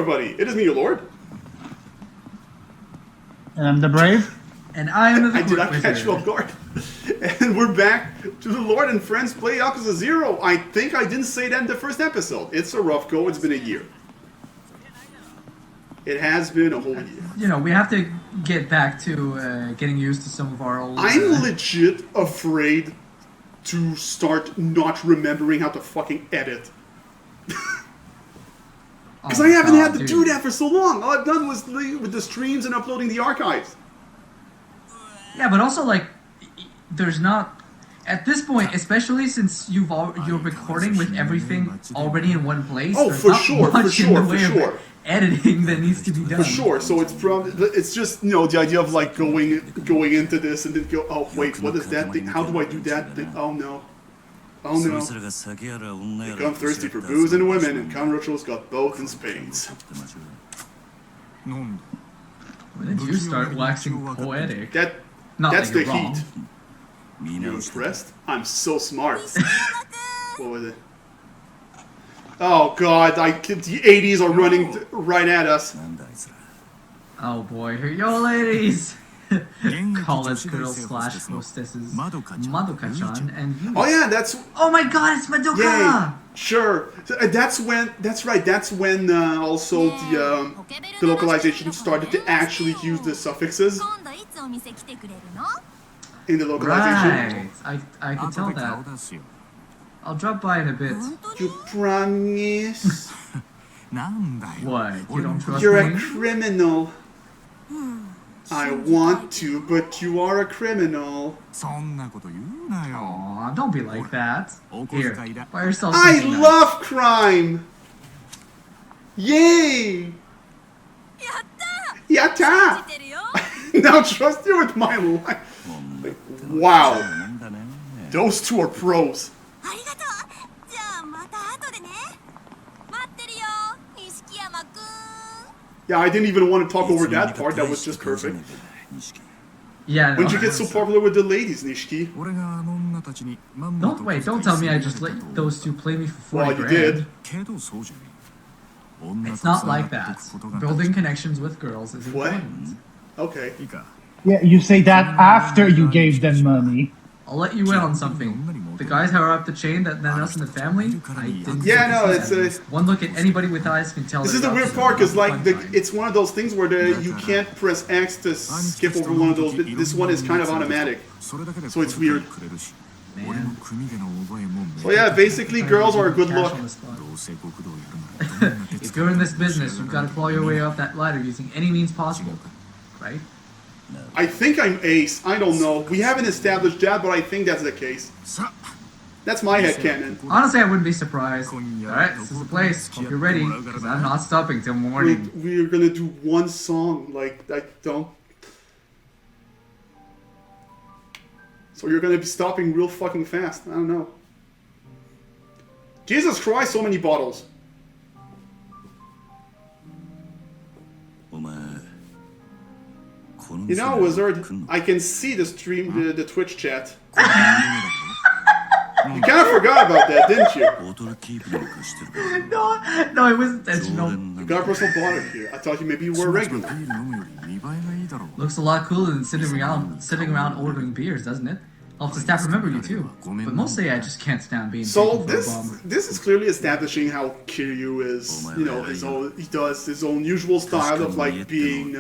everybody! It is me, your lord. And I'm the brave. And I am the I did not catch you off guard. And we're back to the Lord and Friends Play Yakuza 0. I think I didn't say that in the first episode. It's a rough go. It's been a year. It has been a whole year. You know, we have to get back to getting used to some of our old... I'm legit afraid to start not remembering how to fucking edit. Because I haven't had to do that for so long. All I've done was with the streams and uploading the archives. Yeah, but also, like, there's not... At this point, especially since you're recording with everything already in one place, oh, there's for not sure, much for sure, in the way for sure. Of editing that needs to be done. For sure. So it's just, you know, the idea of like going into this and then go, oh wait, what is that thing? How do I do that thing? Oh no. Oh no. I'm thirsty for booze and women, and Conrocho's got both in spades. When did you start waxing poetic? That's the wrong. heat. You impressed? I'm so smart. What was it? Oh god, the 80s are running right at us. Oh boy, here yo ladies! College girls / hostesses Madoka-chan and you. Oh yeah, that's... Oh my god, it's Madoka! Yay! Sure. That's right, that's when also the localization started to actually use the suffixes in the localization. Right, I can tell that. I'll drop by in a bit. You promise? What? You don't trust You're me? a criminal. I want to, but you are a criminal. Aw, don't be like that. Here, buy yourself I something love crime! Yay! Yatta! Now trust you with my life. Like, wow. Those two are pros. Yeah, I didn't even want to talk over that part. That was just perfect. Yeah, no. When did you get so popular with the ladies, Nishiki? Don't tell me I just let those two play me for 40 Well, you grand. did. It's not like that. Building connections with girls is important. Okay. Yeah, you say that after you gave them money. I'll let you in on something. The guys higher up the chain than us in the family, I didn't. Yeah, no, it's one look at anybody with eyes can tell. This is the weird part, because like it's one of those things where you can't press X to skip over one of those. But this one is kind of automatic, so it's weird. Man. So yeah, basically, girls are a good look. If you're in this business, you've got to claw your way up that ladder using any means possible, right? I think I'm ace. I don't know. We haven't established that, but I think that's the case. That's my headcanon. Honestly, I wouldn't be surprised. Alright, this is the place. Hope you're ready, because I'm not stopping till morning. We're gonna do one song, like, I don't... So you're gonna be stopping real fucking fast. I don't know. Jesus Christ, so many bottles. You know, Wizard, I can see the stream, the Twitch chat. You kind of forgot about that, didn't you? No, it was intentional. You got a personal bottle here. I thought maybe you were a regular. Looks a lot cooler than sitting around ordering beers, doesn't it? I'll have to staff remember you too. But mostly I just can't stand being so taken for a bum. this is clearly establishing how Kiryu is, you know, he does his own usual style of like being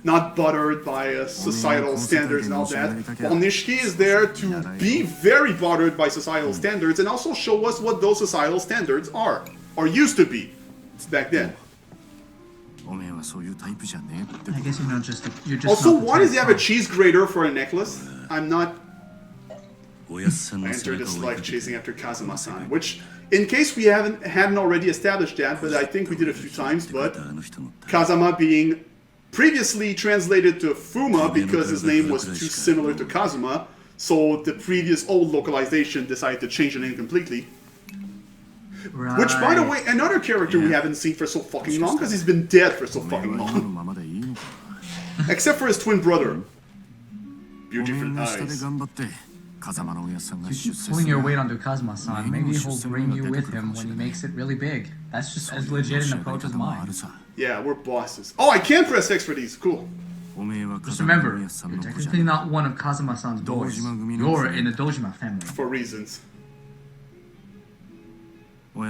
not buttered by societal standards and all that. While Nishiki is there to be very buttered by societal standards and also show us what those societal standards are, or used to be back then. I guess you're just Also, not the why does he type have a of- cheese grater for a necklace? I'm not... I entered this life chasing after Kazuma-san, which, in case we hadn't already established that, but I think we did a few times, but Kazama being previously translated to Fuma because his name was too similar to Kazuma, so the previous old localization decided to change the name completely. Right. Which, by the way, another character we haven't seen for so fucking long, because he's been dead for so fucking long. Except for his twin brother. Beautiful eyes. You keep pulling your weight onto Kazuma-san. Maybe he'll bring you with him when he makes it really big. That's just as legit an approach as mine. Yeah, we're bosses. Oh, I can press X for these. Cool. Just remember, you're technically not one of Kazuma-san's boys. You're in the Dojima family. For reasons. You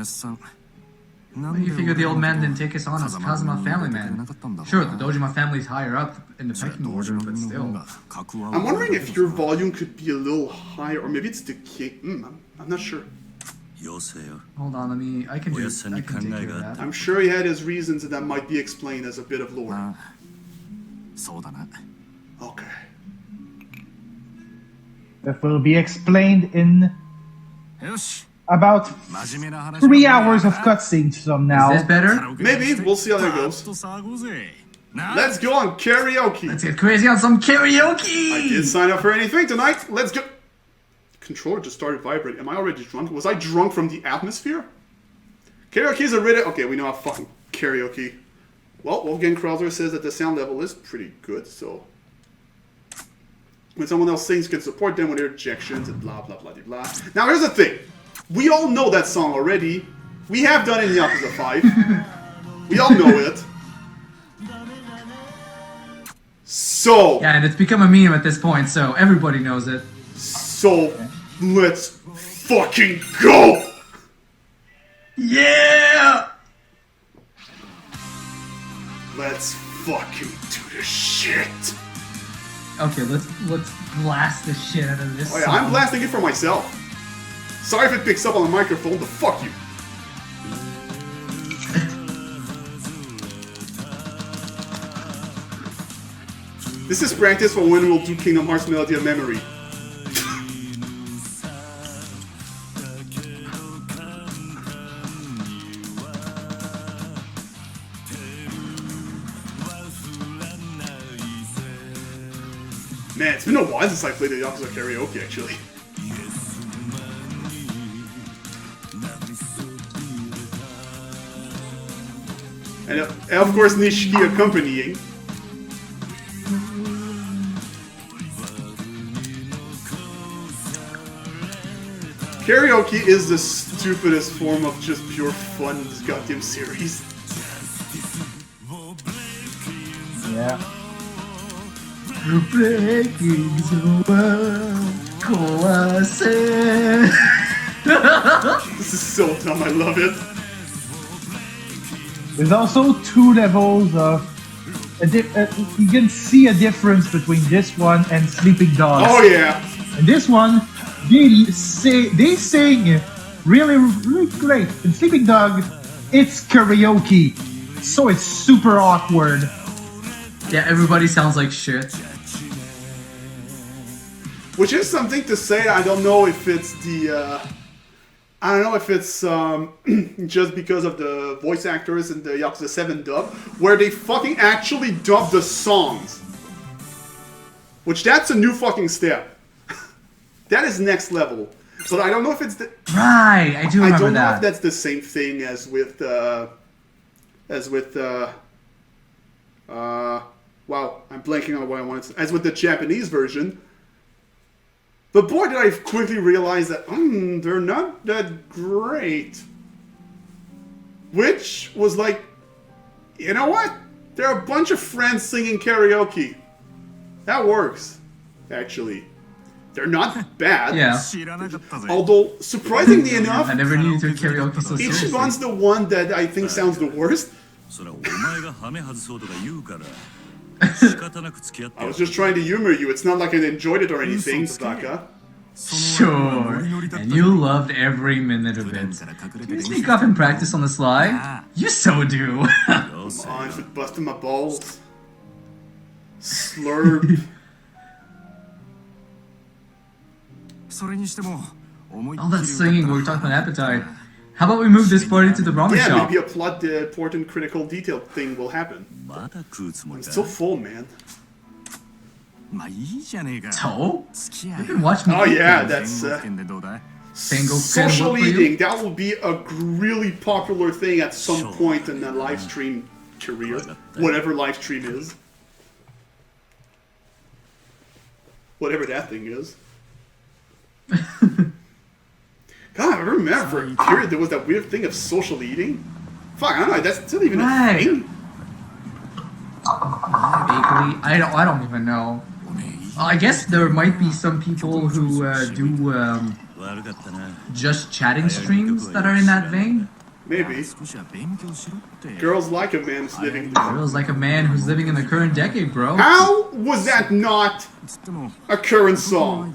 figure the old man didn't take us on as Kazuma family man. Sure, the Dojima family's higher up in the pecking order, but still. I'm wondering if your volume could be a little higher, or maybe it's the king. I'm not sure. Hold on, I can take care of that. I'm sure he had his reasons, and that might be explained as a bit of lore. Okay. That will be explained in about 3 hours of cutscenes from now. Is this better? Maybe. We'll see how that goes. Let's go on karaoke. Let's get crazy on some karaoke! I did sign up for anything tonight. Let's go. Controller just started vibrating. Am I already drunk? Was I drunk from the atmosphere? Karaoke is a Reddit. Okay, we know how fucking karaoke. Well, Wolfgang Krauser says that the sound level is pretty good, so when someone else sings, you can support them with their objections and blah blah blah blah. Now here's the thing. We all know that song already. We have done it in Yakuza 5. We all know it. So yeah, and it's become a meme at this point, so everybody knows it. So let's fucking go! Yeah! Let's fucking do this shit! Okay, let's blast the shit out of this Oh yeah, song. I'm blasting it for myself. Sorry if it picks up on the microphone, but fuck you. This is practice for when we'll do Kingdom Hearts Melody of Memory. Man, it's been a while since I played the Yakuza karaoke, actually. And of course, Nishiki accompanying. Karaoke is the stupidest form of just pure fun in this goddamn series. Yeah. You're breaking the world, Kawase. This is so dumb, I love it. There's also 2 levels of... you can see a difference between this one and Sleeping Dogs. Oh yeah. And this one, they sing really, really great. In Sleeping Dog, it's karaoke, so it's super awkward. Yeah, everybody sounds like shit. Which is something to say. I don't know if it's the... I don't know if it's just because of the voice actors in the Yakuza 7 dub, where they fucking actually dub the songs. Which, that's a new fucking step. That is next level. But I don't know if it's the... Right, I do remember that. I don't know if that's the same thing as with... wow, I'm blanking on what I wanted to... As with the Japanese version. But boy, did I quickly realize that, they're not that great. Which was like, you know what? There are a bunch of friends singing karaoke. That works, actually. They're not bad. Yeah. Although, surprisingly enough, I never knew you took karaoke so seriously. Ichiban's the one that I think sounds the worst. I was just trying to humor you. It's not like I enjoyed it or anything, Staka. Sure, and you loved every minute of it. Can you sneak off and practice on the sly? You so do. Come on, quit busting my balls. Slurp. All that singing, we were talking about appetite. How about we move this party to the ramen Yeah, shop? maybe a plot important critical detail thing will happen. I'm still full, man. So? You can watch me. Oh yeah, that's Single social work for you? eating. That will be a really popular thing at some point in the live stream career, whatever live stream is, whatever that thing is. God, I remember for a period there was that weird thing of social eating. Fuck, I don't know. That's not even a thing. I don't even know. I guess there might be some people who do just chatting streams that are in that vein. Maybe. Girls like a man who's living. Feels like a man who's living in the current decade, bro. How was that not a current song?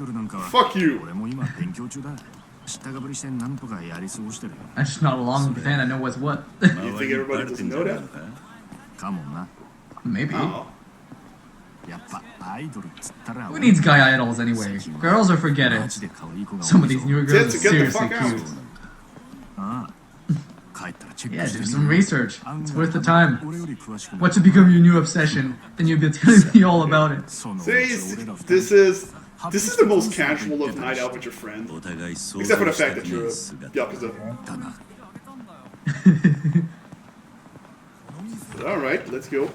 Fuck you. I'm just not a long fan. I know what's what. You think everybody doesn't know that? Maybe. Oh. Who needs guy idols anyway? Girls, or forget it. Some of these newer girls are Get the seriously fuck out. cute. Yeah, do some research. It's worth the time. What should become your new obsession? Then you'll be telling me all about it. See, this is the most casual of night out with your friend. Except for the fact that you're a Yakuza. Alright, let's go.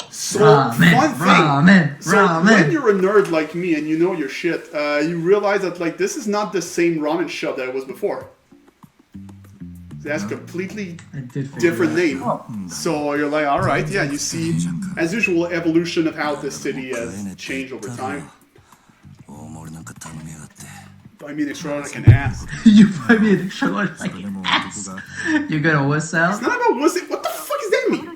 So, Ramen, when you're a nerd like me and you know your shit, you realize that like this is not the same ramen shop that it was before. It has a completely different name. So you're like, alright, yeah, you see, as usual, evolution of how the city has changed over time. I mean, extraordinary like an ass. You buy me an extraordinary like an ass. You're gonna whistle? It's not about wussing. What the fuck does that mean?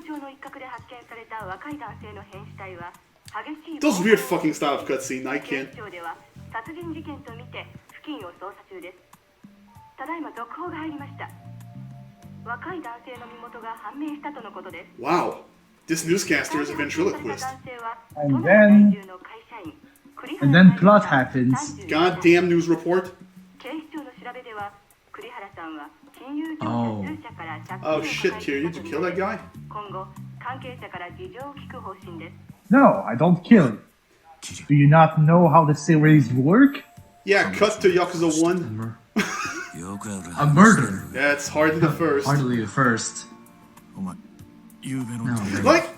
Those weird fucking style of cutscene, I can't. Wow, this newscaster is a ventriloquist. And then plot happens. Goddamn news report. Oh. Oh shit, Kiryu, did you kill that guy? No, I don't kill him. Do you not know how the series work? Yeah, cut to Yakuza 1. A murder. That's hardly the first. Hardly the first. No, Like,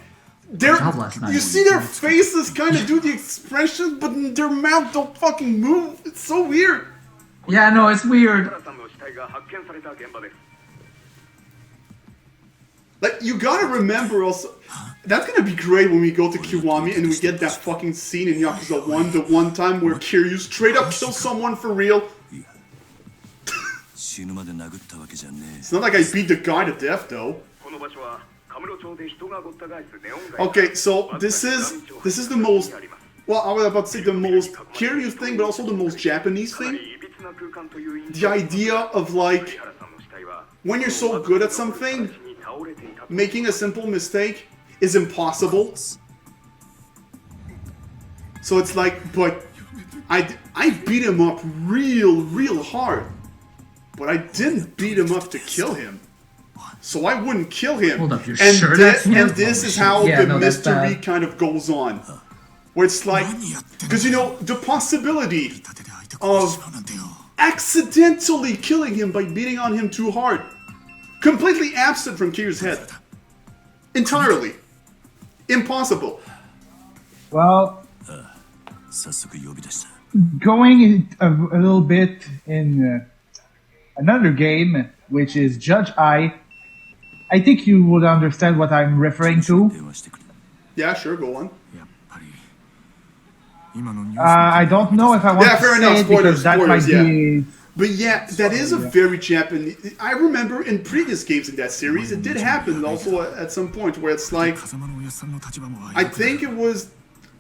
they're, Job last night. you see their faces kind of do the expressions, but their mouth don't fucking move. It's so weird. yeah, no, it's weird. Like, you gotta remember also, that's gonna be great when we go to Kiwami and we get that fucking scene in Yakuza 1, the one time where Kiryu straight up kills someone for real. It's not like I beat the guy to death, though. Okay, so this is the most, well, I was about to say the most Kiryu thing, but also the most Japanese thing. The idea of, like, when you're so good at something, making a simple mistake is impossible. So it's like, but I beat him up real hard. But I didn't beat him up to kill him. So I wouldn't kill him. Hold up, you're and sure this, that's him? and this is how Yeah, the no, that's mystery bad. kind of goes on. Where it's like, because you know, the possibility of accidentally killing him by beating on him too hard. Completely absent from Kiryu's head. Entirely. Impossible. Well, going a little bit in another game, which is Judge I think you would understand what I'm referring to. Yeah, sure, go on. I don't know if I want Yeah, to fair say enough, it because that spoilers, might be... But yeah, that is a very Japanese... I remember in previous games in that series, it did happen also at some point where it's like... I think it was...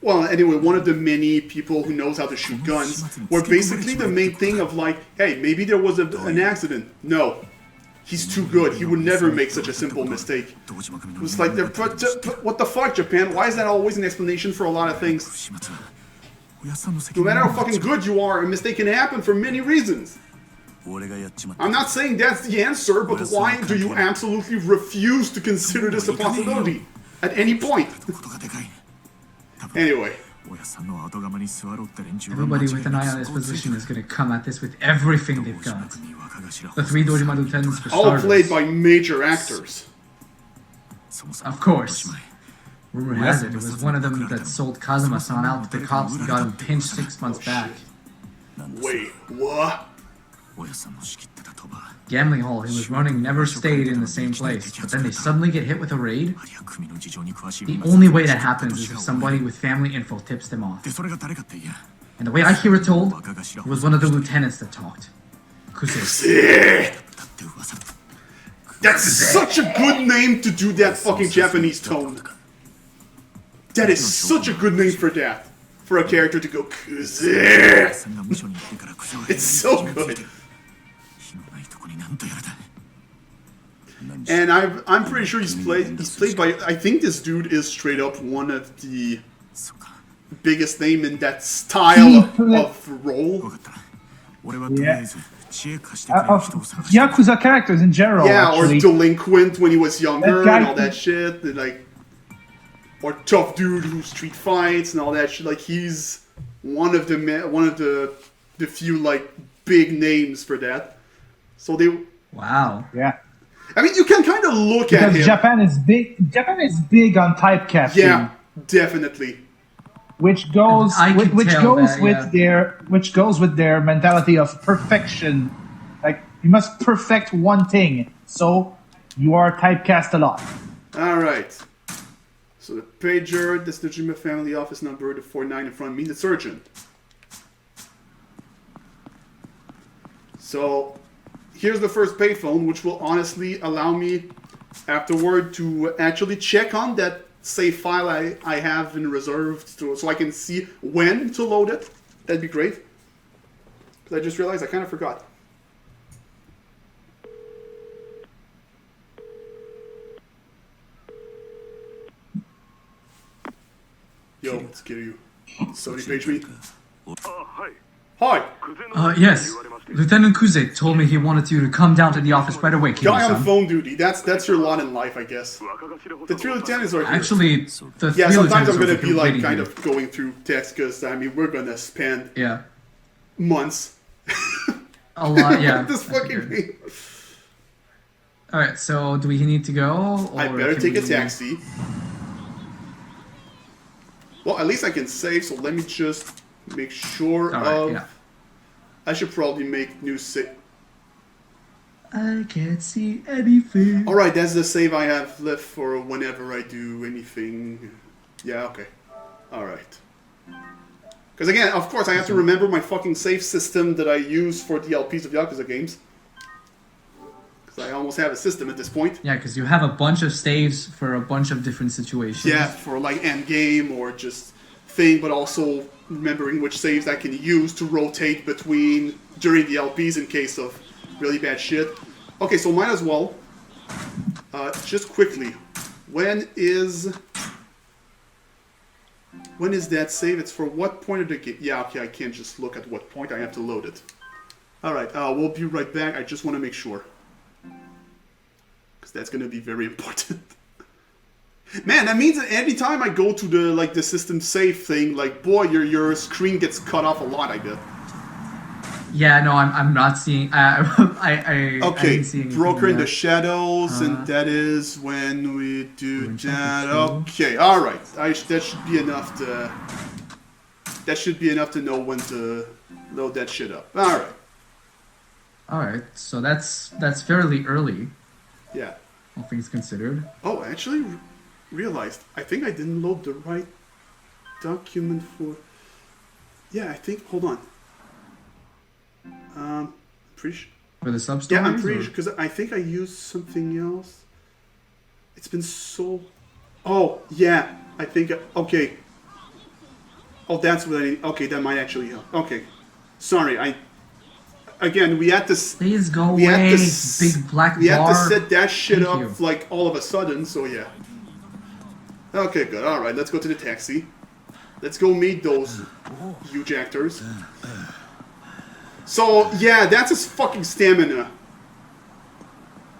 Well, anyway, one of the many people who knows how to shoot guns, where basically the main thing of like, hey, maybe there was an accident. No. He's too good. He would never make such a simple mistake. It was like, what the fuck, Japan? Why is that always an explanation for a lot of things? No matter how fucking good you are, a mistake can happen for many reasons. I'm not saying that's the answer, but why do you absolutely refuse to consider this a possibility? At any point. Anyway. Everybody with an eye on this position is gonna come at this with everything they've got. The 3 Dojima lieutenants for All starters. played by major actors. Of course. Rumor has it was one of them that sold Kazuma-san out to the cops and got him pinched 6 months back. Wait, what? gambling hall he was running never stayed in the same place, but then they suddenly get hit with a raid? The only way that happens is if somebody with family info tips them off. And the way I hear it told, it was one of the lieutenants that talked. Kusei. That's such a good name to do that fucking Japanese tone. That is such a good name for that. For a character to go Kusei. It's so good. And I'm pretty sure he's played by, I think this dude is straight up one of the biggest name in that style of role. Yeah. Of Yakuza characters in general. Yeah, actually. or delinquent when he was younger That guy and all that shit. And like, or tough dude who street fights and all that shit. Like he's one of the few like big names for that. So they. Wow. Yeah. I mean, you can kind of look at Because him. Japan is big. Japan is big on typecasting. Yeah, definitely. Which goes I could which tell goes that, with their mentality of perfection. Like you must perfect one thing, so you are typecast a lot. All right. So the pager, this is the Dojima family office number, the 49 in front of me, the surgeon. So here's the first payphone, which will honestly allow me afterward to actually check on that save file I have in reserve so I can see when to load it. That'd be great. Because I just realized I kind of forgot. Yo, let's get you. Somebody page me. Hi. Yes. Lieutenant Kusei told me he wanted you to come down to the office right away, Guy on Kimo-san. phone duty. That's your lot in life, I guess. The three lieutenants are here. Actually, the Yeah, three sometimes I'm lieutenants gonna are be like waiting kind here. of going through text because I mean we're gonna spend Yeah. months A lot, yeah. this fucking thing. Alright, so do we need to go? Or I better can take a we- taxi. Well, at least I can save. So let me just make sure Alright, of. yeah. I should probably make new save. I can't see anything. All right, that's the save I have left for whenever I do anything. Yeah, okay. All right. Because again, of course, I have to remember my fucking save system that I use for DLPs of Yakuza games. Because I almost have a system at this point. Yeah, because you have a bunch of saves for a bunch of different situations. Yeah, for like end game or just thing, but also remembering which saves I can use to rotate between during the LPs in case of really bad shit. Okay, so might as well. Just quickly, when is that save? It's for what point of the game? Yeah, okay, I can't just look at what point. I have to load it. All right, we'll be right back. I just want to make sure. Because that's going to be very important. Man, that means that every time I go to the system save thing, like, boy, your screen gets cut off a lot, I bet. Yeah, no, I'm not seeing. I Okay, didn't see anything Broker in the yet. Shadows, and that is when we do Doing that. something Okay, all right. That should be enough to. That should be enough to know when to load that shit up. All right. All right, so that's fairly early, Yeah. all things considered. Oh, I actually realized. I think I didn't load the right document for. Yeah, I think. Hold on. Pretty sure. For the sub Yeah, I'm stories, pretty or- sure because I think I used something else. It's been so. Oh yeah, I think okay. Oh, that's what I need. Okay, that might actually help. Okay, sorry. Again, we had to. Please go We had away, to. big black We had bar. to set that shit Thank up you. like all of a sudden. So yeah. Okay, good. All right, let's go to the taxi. Let's go meet those huge actors. So yeah, that's his fucking stamina.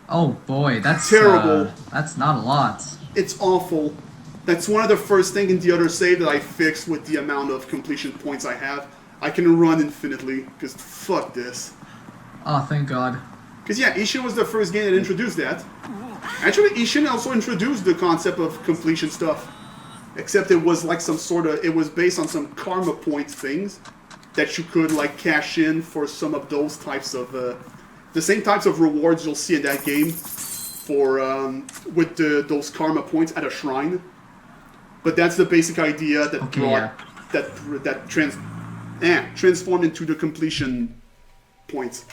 Oh boy, that's Terrible. That's not a lot. It's awful. That's one of the first thing in the other save that I fixed with the amount of completion points I have. I can run infinitely, because fuck this. Oh, thank God. Because yeah, Ishin was the first game that introduced that. Actually, Ishin also introduced the concept of completion stuff. Except it was like some sort of, it was based on some karma point things that you could like cash in for some of those types of the same types of rewards you'll see in that game for with those karma points at a shrine. But that's the basic idea that transformed into the completion points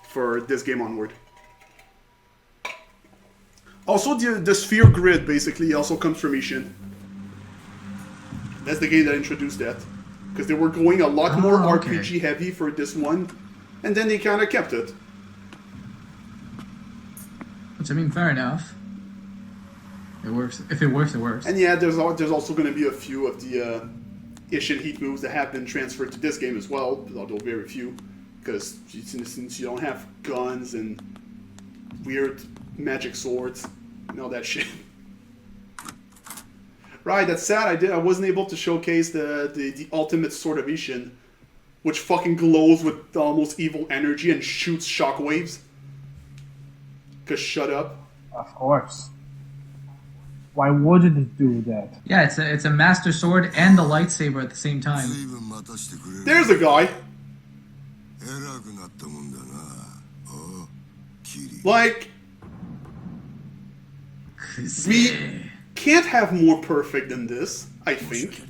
for this game onward. Also, the sphere grid basically also comes from Ishin. That's the game that introduced that. Because they were going a lot more RPG heavy for this one, and then they kind of kept it. Which, I mean, fair enough. It works. If it works, it works. And yeah, there's also going to be a few of the Ishin heat moves that have been transferred to this game as well, although very few. Because since you don't have guns and weird magic swords and all that shit. Right, that's sad. I wasn't able to showcase the ultimate sword of Ishin, which fucking glows with almost evil energy and shoots shockwaves. Cause shut up. Of course. Why wouldn't it do that? Yeah, it's a master sword and a lightsaber at the same time. There's a guy. Like, we can't have more perfect than this, I think.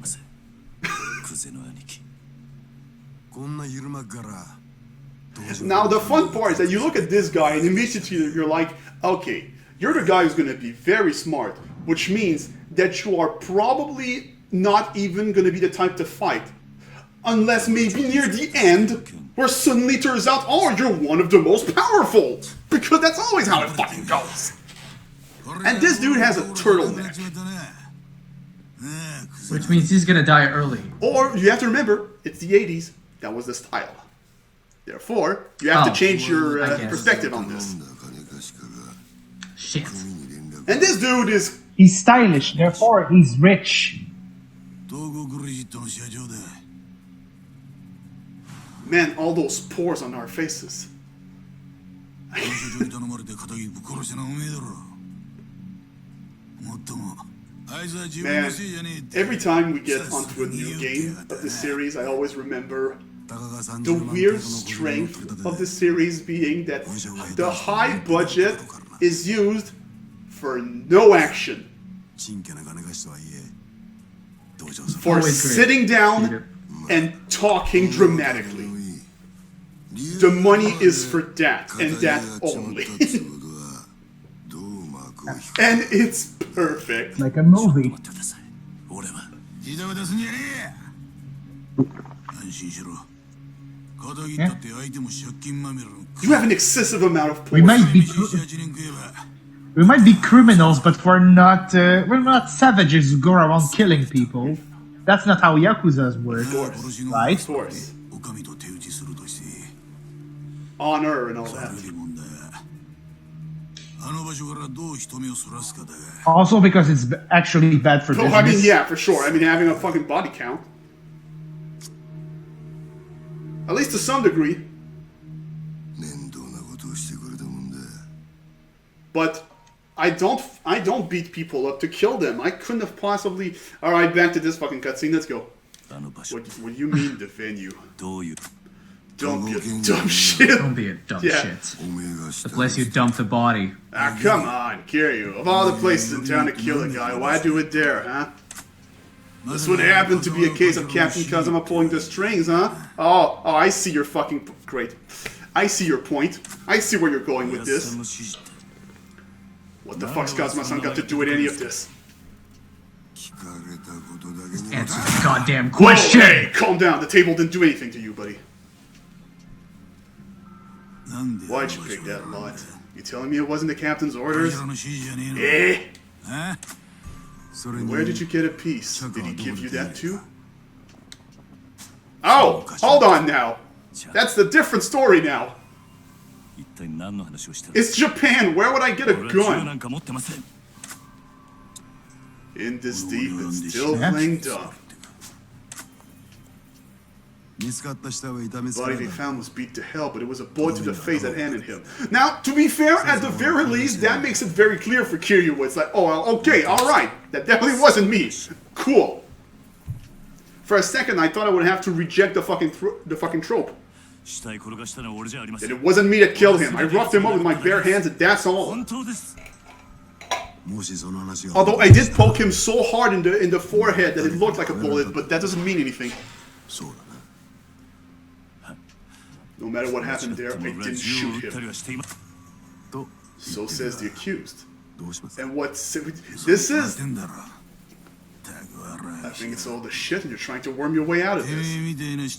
Now, the fun part is that you look at this guy and immediately you're like, okay, you're the guy who's going to be very smart, which means that you are probably not even going to be the type to fight. Unless maybe near the end, where suddenly turns out, oh, you're one of the most powerful! Because that's always how it fucking goes. And this dude has a turtleneck. Which means he's gonna die early. Or, you have to remember, it's the 80s. That was the style. Therefore, you have to change your perspective on this. Shit. And this dude is... He's stylish, therefore he's rich. Man, all those pores on our faces. Man, every time we get onto a new game of this series, I always remember the weird strength of the series being that the high budget is used for no action. For sitting down and talking dramatically. The money is for that, and that only. And it's perfect. Like a movie. Yeah. You have an excessive amount of points. We might be criminals, but we're not savages who go around killing people. That's not how Yakuza's work, right? Of course. Honor and all that. Also because it's actually bad for business. I mean, yeah, for sure. I mean, having a fucking body count. At least to some degree. But I don't beat people up to kill them. I couldn't have possibly... Alright, back to this fucking cutscene. Let's go. What do you mean defend you? Don't be a dumb shit. Don't be a dumb shit. The place you dumped the body. Ah, come on, Kiryu. Of all the places in town to kill a guy, why do it there, huh? This would happen to be a case of Captain Kazuma pulling the strings, huh? Oh, I see your fucking... Great. I see your point. I see where you're going with this. What the fuck's Kazuma-san got to do with any of this? Answer the goddamn question! Whoa, hey, calm down. The table didn't do anything to you, buddy. Why'd you pick that lot? You telling me it wasn't the captain's orders? Eh? Where did you get a piece? Did he give you that too? Oh! Hold on now! That's the different story now! It's Japan! Where would I get a gun? In this deep and still playing dumb. The body they found was beat to hell, but it was a bullet to the face that ended him. Now, to be fair, at the very least, that makes it very clear for Kiryu. It's like, oh, okay, alright. That definitely wasn't me. Cool. For a second, I thought I would have to reject the fucking trope. And it wasn't me that killed him. I roughed him up with my bare hands and that's all. Although I did poke him so hard in the forehead that it looked like a bullet, but that doesn't mean anything. No matter what happened there, I didn't shoot him. So says the accused. And what's this is? I think it's all the shit and you're trying to worm your way out of this.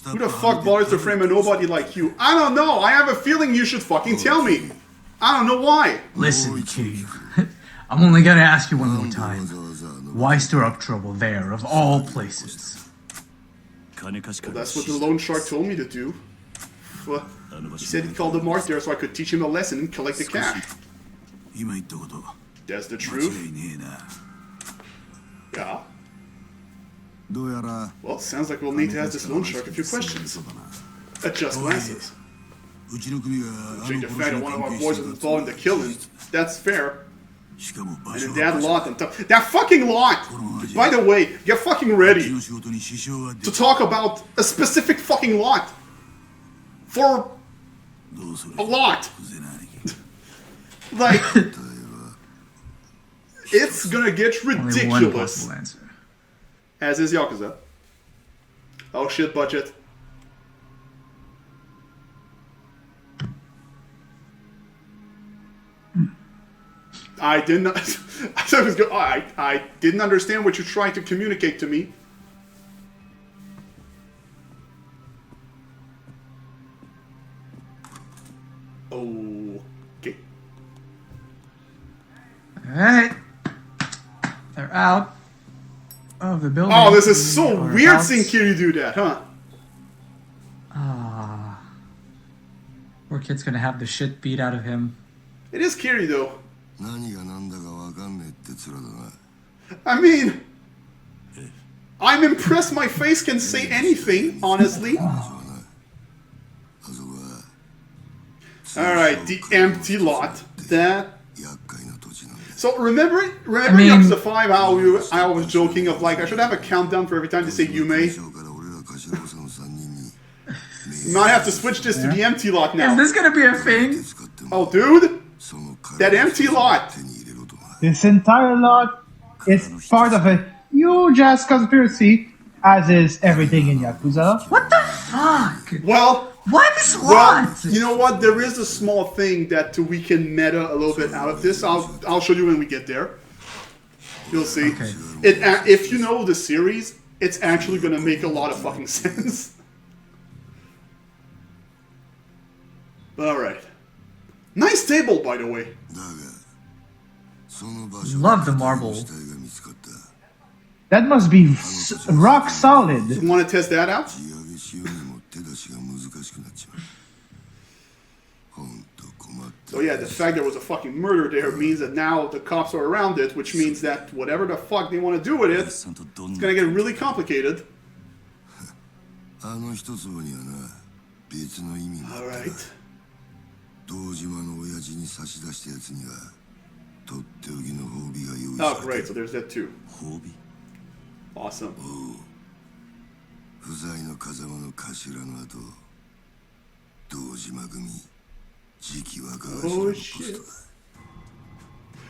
Who the fuck bothers to frame a nobody like you? I don't know. I have a feeling you should fucking tell me. I don't know why. Listen, Kitty. I'm only gonna ask you one more time. Why stir up trouble there, of all places? Well, that's what the loan shark told me to do. He said he'd call the mark there so I could teach him a lesson and collect the cash. That's the truth? Yeah. Well, sounds like we'll need to ask this loan shark a few questions. Adjust glasses. Judging the fact that one of our boys was involved in the killing, that's fair. And then that lot on top. That fucking lot! By the way, get fucking ready to talk about a specific fucking lot. For a lot. Like, it's gonna get ridiculous. As is Yakuza. Oh shit, budget. I didn't. I didn't understand what you're trying to communicate to me. Okay. Alright. They're out of the building. Oh, this is so weird seeing Kiryu do that, huh? Poor kid's gonna have the shit beat out of him. It is Kiryu, though. I mean, I'm impressed my face can say anything, honestly. Alright, the empty lot. That... So remember Yakuza 5 how I was joking of like, I should have a countdown for every time they say Yume? You might have to switch this to the empty lot now. Is this gonna be a thing? Oh, dude! That empty lot! This entire lot is part of a huge ass conspiracy, as is everything in Yakuza. What the fuck? Well... Why this lot? You know what? There is a small thing that we can meta a little bit out of this. I'll show you when we get there. You'll see. Okay. If you know the series, it's actually going to make a lot of fucking sense. Alright. Nice table, by the way. Love the marble. That must be rock solid. You want to test that out? So yeah, the fact there was a fucking murder there means that now the cops are around it, which means that whatever the fuck they want to do with it, it's gonna get really complicated. Alright. Oh great, so there's that too. Awesome. Oh shit.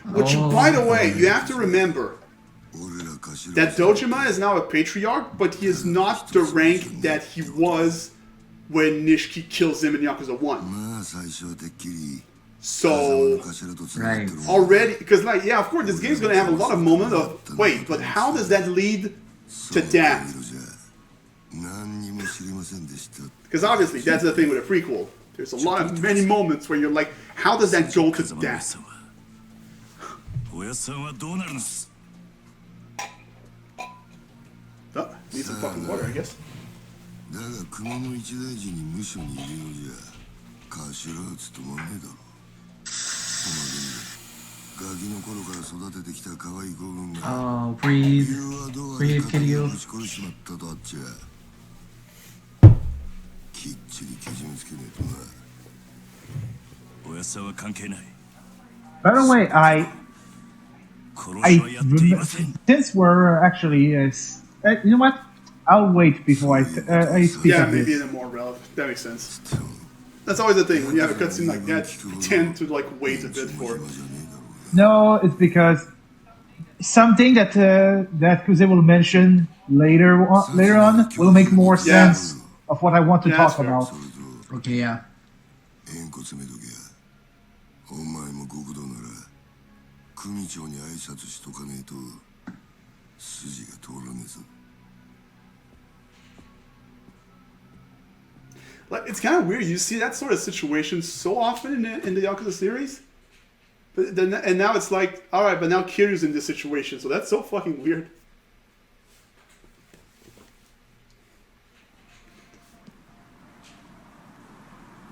Which, by the way, you have to remember that Dojima is now a patriarch, but he is not the rank that he was when Nishiki kills him in Yakuza 1. So, Right. already, because like, yeah, of course, this game's gonna have a lot of moments of, wait, but how does that lead to that? Because obviously, that's the thing with a prequel. There's a lot of many moments where you're like, how does that go to that? Oh, need some fucking water, I guess. Oh, breathe. Breathe, Kiryu. By the way, since we're actually, you know what? I'll wait before I speak Yeah, of maybe this. in a more relevant. That makes sense. That's always the thing when you have a cutscene like that. You tend to like wait a bit for it. No, it's because something that that Kuze will mention later on will make more Yeah. sense of what I want to Yeah, talk that's fair. about. Okay, yeah. 円骨めときゃお前も極道なら組長に挨拶しとかねえと筋が通らねえぞ Like, it's kind of weird. You see that sort of situation so often in the Yakuza series. But then, and now it's like, alright, but now Kiryu's in this situation, so that's so fucking weird.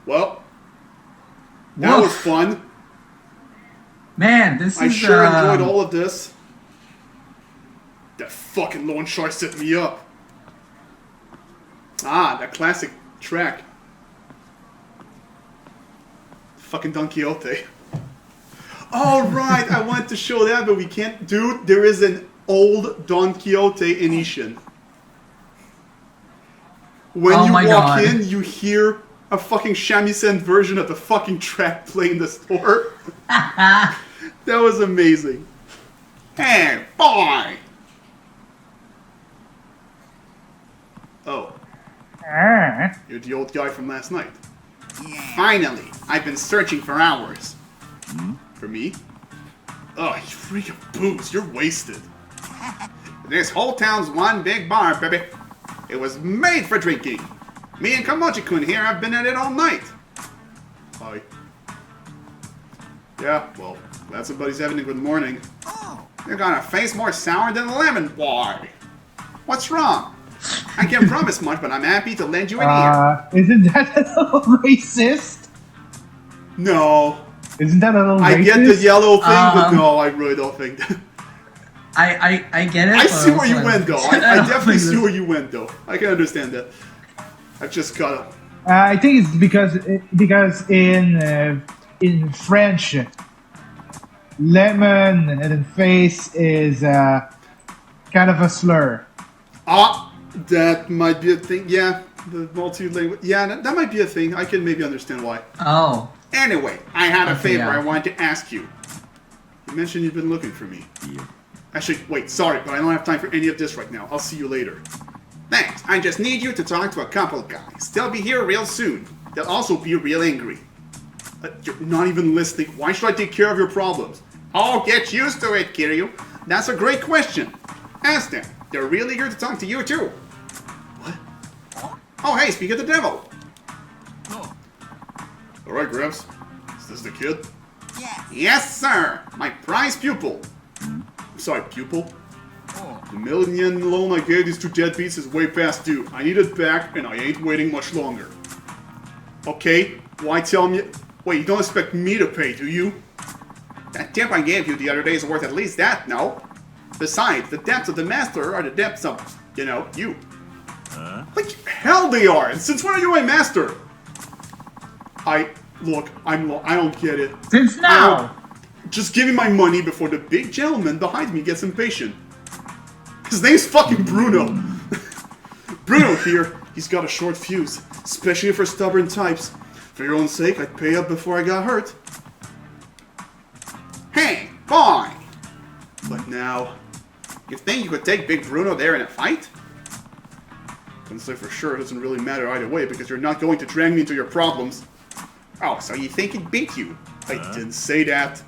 Well, that Woof. was fun. Man, this I is sure enjoyed all of this. That fucking loan shark set me up. Ah, that classic track. Fucking Don Quixote. Oh, right, I wanted to show that, but we can't. Dude, there is an old Don Quixote in Ishin. When Oh you my walk God. in, you hear a fucking shamisen version of the fucking track playing in the store. That was amazing. Hey, boy! Oh, you're the old guy from last night. Finally, I've been searching for hours. For me? Oh, you freaking booze, you're wasted. This whole town's one big bar, baby. It was made for drinking. Me and Kamochi-kun here have been at it all night. Hi. Yeah, well, glad somebody's having a good morning. You're gonna face more sour than a lemon, boy. What's wrong? I can't promise much, but I'm happy to lend you an ear. Isn't that a little racist? No. Isn't that a little racist? I get the yellow thing, but no, I really don't think that. I get it. I but see where also you like- went, though. I don't definitely think see where you went, though. I can understand that. I just gotta... I think it's because in French, lemon and then face is kind of a slur. Ah, that might be a thing. Yeah, the multi-language. Yeah, that might be a thing. I can maybe understand why. Oh. Anyway, I had a Okay, favor yeah. I wanted to ask you. You mentioned you've been looking for me. Actually, wait, sorry, but I don't have time for any of this right now. I'll see you later. Thanks. I just need you to talk to a couple guys. They'll be here real soon. They'll also be real angry. You're not even listening. Why should I take care of your problems? Oh, get used to it, Kiryu. That's a great question. Ask them. They're really eager to talk to you, too. What? Oh, hey, speak of the devil. Alright, Gramps. Is this the kid? Yes, sir. My prize pupil. Sorry, pupil? The million loan I gave these two deadbeats is way past due. I need it back, and I ain't waiting much longer. Okay, why tell me... Wait, you don't expect me to pay, do you? That tip I gave you the other day is worth at least that, no? Besides, the debts of the master are the debts of, you know, you. Like, hell they are! And since when are you my master? Look, I don't get it. Since now! Just give me my money before the big gentleman behind me gets impatient. His name's fucking Bruno. Bruno here, he's got a short fuse, especially for stubborn types. For your own sake, I'd pay up before I got hurt. Hey, boy! But now, you think you could take Big Bruno there in a fight? Couldn't say for sure, it doesn't really matter either way because you're not going to drag me into your problems. Oh, so you think he'd beat you? I didn't say that.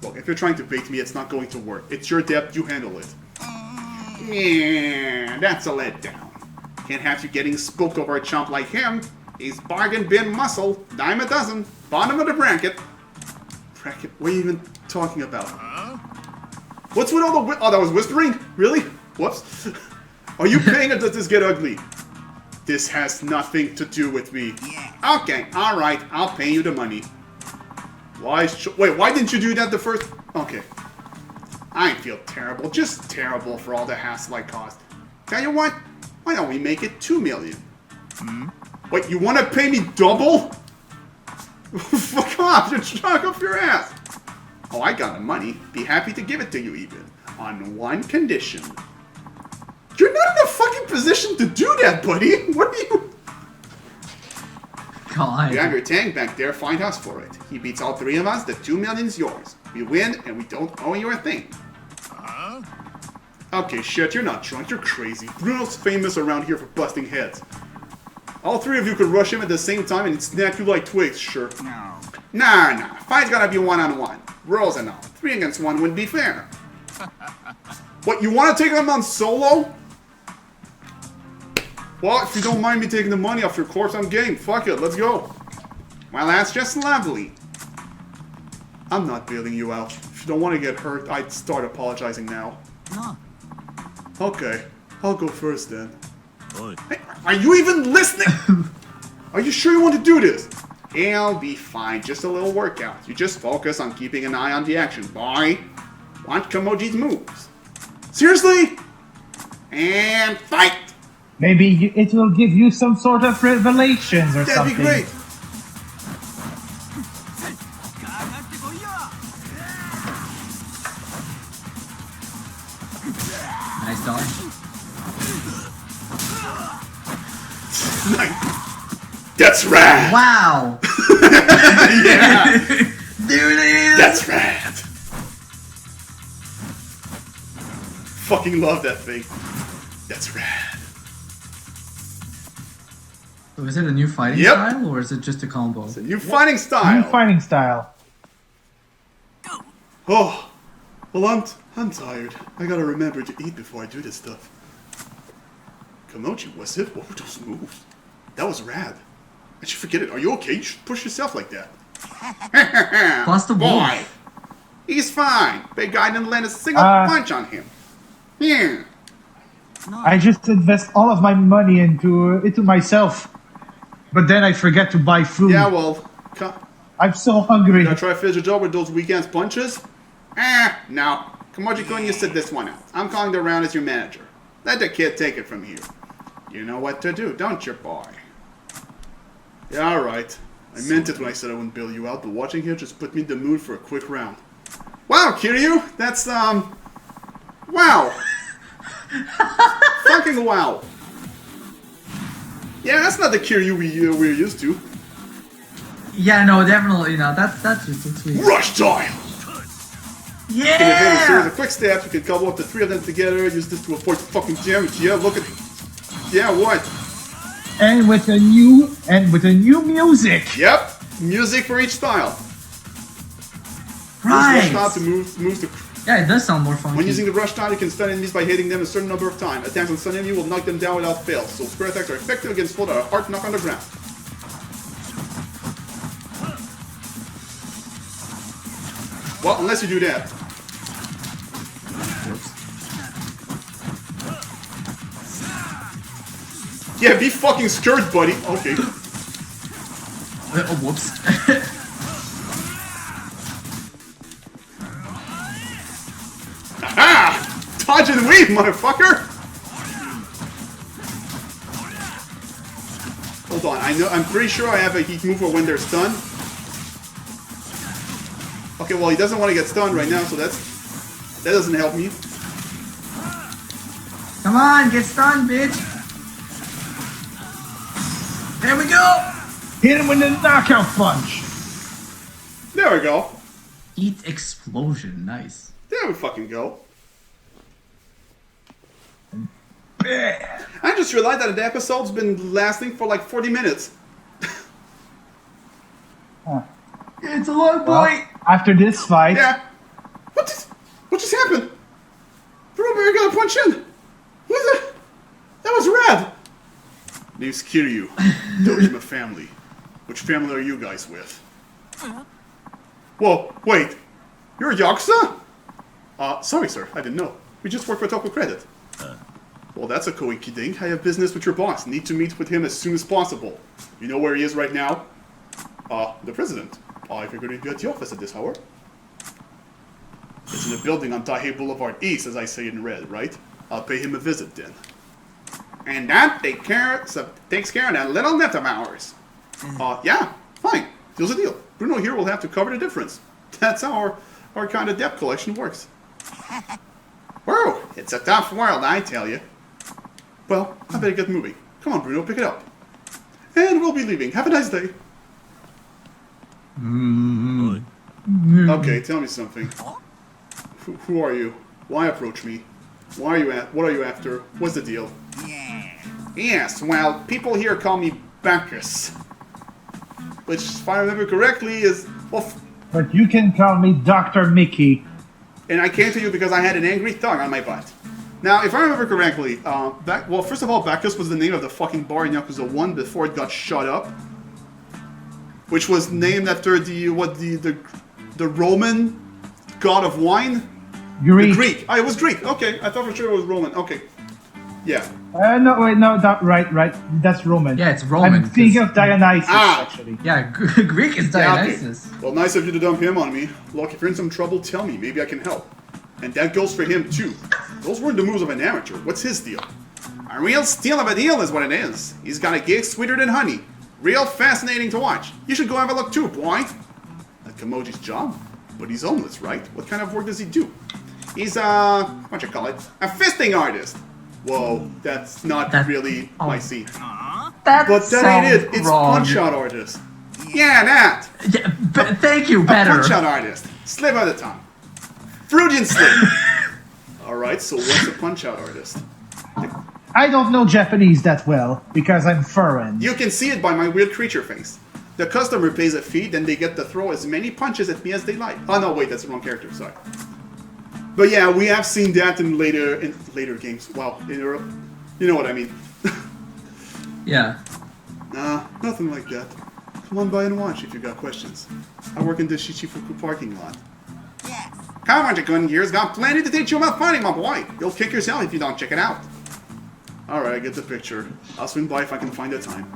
Look, if you're trying to bait me, it's not going to work. It's your debt, you handle it. Yeah, that's a letdown. Can't have you getting spooked over a chump like him. He's bargain bin muscle, dime a dozen, bottom of the bracket. Bracket? What are you even talking about? What's with all the oh, that was whispering? Really? Whoops. Are you paying or does this get ugly? This has nothing to do with me. Okay, alright, I'll pay you the money. Wait, why didn't you do that the first... Okay. I feel terrible, just terrible for all the hassle I caused. Tell you what, why don't we make it 2 million? Wait, you want to pay me double? Fuck off, you're drunk off your ass. Oh, I got the money. Be happy to give it to you even. On one condition. You're not in a fucking position to do that, buddy. What are you... God. You have your tank back there, find us for it. He beats all three of us, the 2 million's yours. We win, and we don't owe you a thing. Okay, shit, you're not drunk, you're crazy. Bruno's famous around here for busting heads. All three of you could rush him at the same time and he'd snap you like twigs, sure. Nah. Fight's gotta be one-on-one. Rules and all. 3 against 1 wouldn't be fair. What, you wanna take him on solo? Well, if you don't mind me taking the money off your corpse, I'm game. Fuck it, let's go. Well, that's just lovely. I'm not bailing you out. If you don't want to get hurt, I'd start apologizing now. No. Okay, I'll go first then. Hey, are you even listening? Are you sure you want to do this? It'll be fine, just a little workout. You just focus on keeping an eye on the action, boy. Watch Kamoji's moves. Seriously? And fight! Maybe it will give you some sort of revelations or That'd something. be great. Nice dodge. Nice. That's rad. Wow. Yeah. There it is. That's rad. Fucking love that thing. That's rad. So is it a new fighting Yep. style or is it just a combo? It's a new fighting style. New fighting style. Oh, well, I'm tired. I gotta remember to eat before I do this stuff. Kamochi, was it? What were those moves? That was rad. I should forget it. Are you okay? You should push yourself like that. Plus the Boy, wolf. he's fine. Big guy didn't land a single punch on him. Yeah. I just invest all of my money into myself, but then I forget to buy food. Yeah, well, I'm so hungry. Gonna try to finish the job with those weekend's punches? No. Kamoji-kun, you sit this one out. I'm calling the round as your manager. Let the kid take it from here. You know what to do, don't you, boy? Yeah, alright. I meant it when I said I wouldn't bail you out, but watching here just put me in the mood for a quick round. Wow, Kiryu! That's, wow! Fucking wow! Yeah, that's not the Kiryu we're used to. Yeah, no, definitely, that's just it's weird. Rush style! Yeah! In a series of quick steps, you can couple up the 3 of them together, use this to avoid fucking damage. Yeah, look at... Yeah, what? And with a new music. Yep, music for each style. Right! Use rush style to moves to... Yeah, it does sound more funky. When using the rush style, you can stun enemies by hitting them a certain number of times. Attacks on stun enemy will knock them down without fail, so square attacks are effective against foes that are hard to knock on the ground. Well, unless you do that. Yeah, be fucking scared, buddy. Okay. Oh, whoops. Aha! Dodge and weave, motherfucker! Hold on, I'm pretty sure I have a heat move for when they're stunned. Okay, well, he doesn't want to get stunned right now, so that doesn't help me. Come on, get stunned, bitch. There we go. Hit him with a knockout punch. There we go. Heat explosion, nice. There we fucking go. I just realized that the episode's been lasting for like 40 minutes. It's a long Well, point. after this fight, Yeah. What just happened? Bruno got a punch in. What the? That was rad. Name's Kiryu. Dojima family. Which family are you guys with? Whoa, wait. You're a Yakuza? Sorry sir, I didn't know. We just work for Toko Credit. Well, that's a coinky-dink. I have business with your boss. Need to meet with him as soon as possible. You know where he is right now? The president. I figured he'd be at the office at this hour. It's in a building on Taihei Boulevard East, as I say in red, right? I'll pay him a visit then. And that takes care of that little net of ours. Yeah, fine. Deal's a deal. Bruno here will have to cover the difference. That's how our kind of debt collection works. Whoa, it's a tough world, I tell you. Well, I better get moving. Come on, Bruno, pick it up. And we'll be leaving. Have a nice day. Okay, tell me something. Who are you? Why approach me? Why are you what are you after? What's the deal? Yes, well, people here call me Bacchus. Which, if I remember correctly, is... Well, But you can call me Dr. Mickey. and I came to you because I had an angry thug on my butt. Now, if I remember correctly, well, first of all, Bacchus was the name of the fucking bar in Yakuza 1 before it got shut up. Which was named after the Roman god of wine? Greek. The Greek. Oh, it was Greek. Okay, I thought for sure it was Roman. Okay. Yeah. No, wait, no, right. That's Roman. Yeah, it's Roman, I'm thinking 'cause- of Dionysus, Ah. actually. Yeah, Greek is Dionysus. Yeah, okay. Well, nice of you to dump him on me. Look, if you're in some trouble, tell me. Maybe I can help. And that goes for him, too. Those weren't the moves of an amateur. What's his deal? A real steal of a deal is what it is. He's got a gig sweeter than honey. Real fascinating to watch. You should go have a look, too, boy. At Kamoji's job? But he's homeless, right? What kind of work does he do? He's what you call it? A fisting artist. Whoa, that's not really my scene. That But that ain't sounds it. It's wrong. punch-out artist. Yeah, that. Yeah, thank you, A better. punch-out artist. Slip of the tongue. Freudian slip. Alright, so what's a punch-out artist? I don't know Japanese that well, because I'm foreign. You can see it by my weird creature face. The customer pays a fee, then they get to throw as many punches at me as they like. Oh no, wait, that's the wrong character, sorry. But yeah, we have seen that in later games. Wow, you know what I mean. Yeah. Nah, nothing like that. Come on by and watch if you got questions. I work in the Shichifuku parking lot. Yes. Come on, Jakun here's got plenty to teach you about fighting, my boy. You'll kick yourself if you don't check it out. Alright, I get the picture. I'll swing by if I can find the time.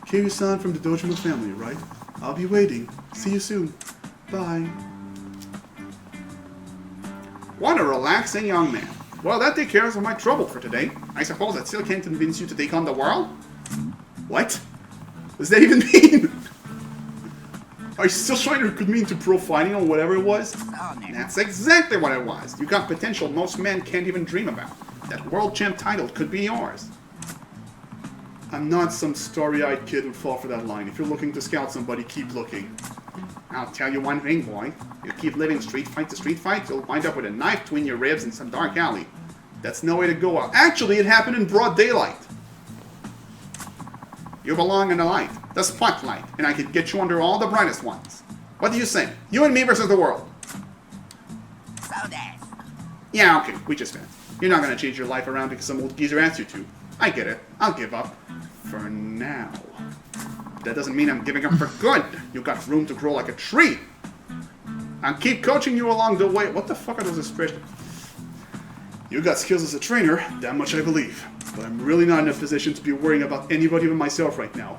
Kiryu-san from the Dojima family, right? I'll be waiting. See you soon. Bye. What a relaxing young man. Well, that takes care of my trouble for today. I suppose that still can't convince you to take on the world? What? What does that even mean? Are you still trying to recruit me into pro fighting or whatever it was? That's exactly what it was. You got potential most men can't even dream about. That world champ title could be yours. I'm not some starry-eyed kid who'd fall for that line. If you're looking to scout somebody, keep looking. I'll tell you one thing, boy. You keep living street fight to street fight, you'll wind up with a knife between your ribs in some dark alley. That's no way to go out. Actually, it happened in broad daylight. You belong in the light, the spotlight, and I could get you under all the brightest ones. What do you say? You and me versus the world. Yeah, okay, we just met. You're not gonna change your life around because some old geezer asked you to. I get it. I'll give up. For now. That doesn't mean I'm giving up for good. You've got room to grow like a tree. I'll keep coaching you along the way. What the fuck are those expressions? You got skills as a trainer, that much I believe. But I'm really not in a position to be worrying about anybody but myself right now.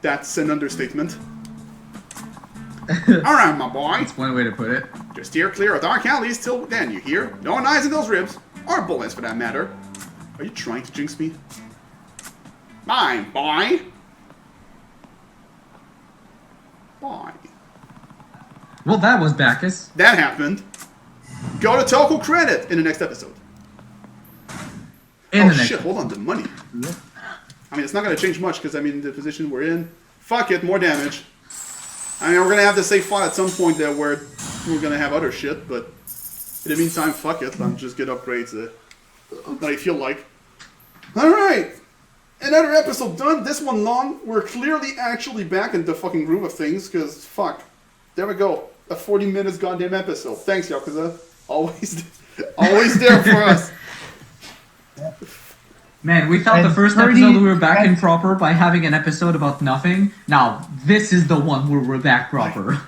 That's an understatement. Alright, my boy. That's one way to put it. Just steer clear of dark alleys till then, you hear? No knives in those ribs. Or bullets, for that matter. Are you trying to jinx me? Bye, boy. Bye. Well, that was Bacchus. That happened. Go to Toku credit in the next episode. In Oh the next shit, hold on, the money. I mean, it's not going to change much because, I mean, the position we're in. Fuck it, more damage. I mean, we're going to have to save file at some point there where we're going to have other shit, but in the meantime, fuck it. I'll just get upgrades that I feel like. Alright. Another episode done. This one long. We're clearly actually back in the fucking groove of things because, fuck. There we go. A 40 minutes goddamn episode. Thanks, Yakuza. Always there for us. Man, we thought And the first 30 episode we were back in and- proper by having an episode about nothing. Now, this is the one where we're back proper.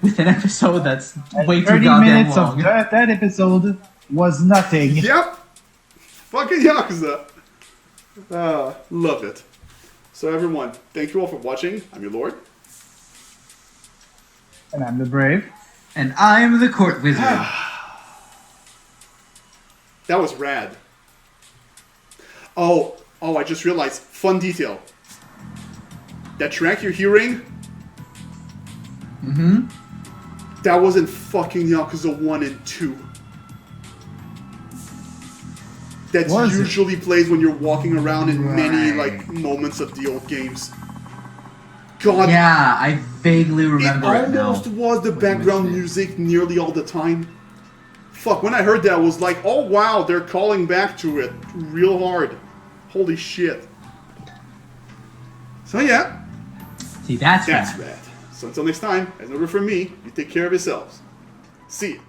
With an episode that's way too 30 goddamn minutes long. of that episode was nothing. Yep. Fucking Yakuza. Love it. So everyone, thank you all for watching. I'm your lord. And I'm the brave. And I'm the court wizard. That was rad. Oh, I just realized. Fun detail. That track you're hearing? Mm-hmm. That was in fucking Yakuza 1 and 2. that Was it? usually plays when you're walking around in many like moments of the old games. God, Yeah, I vaguely it remember it now. almost was the when you background mention it. music nearly all the time. Fuck, when I heard that, I was like, oh wow, they're calling back to it real hard. Holy shit. So yeah, See, that's that's bad. rad. So until next time, as over from me, you take care of yourselves. See ya.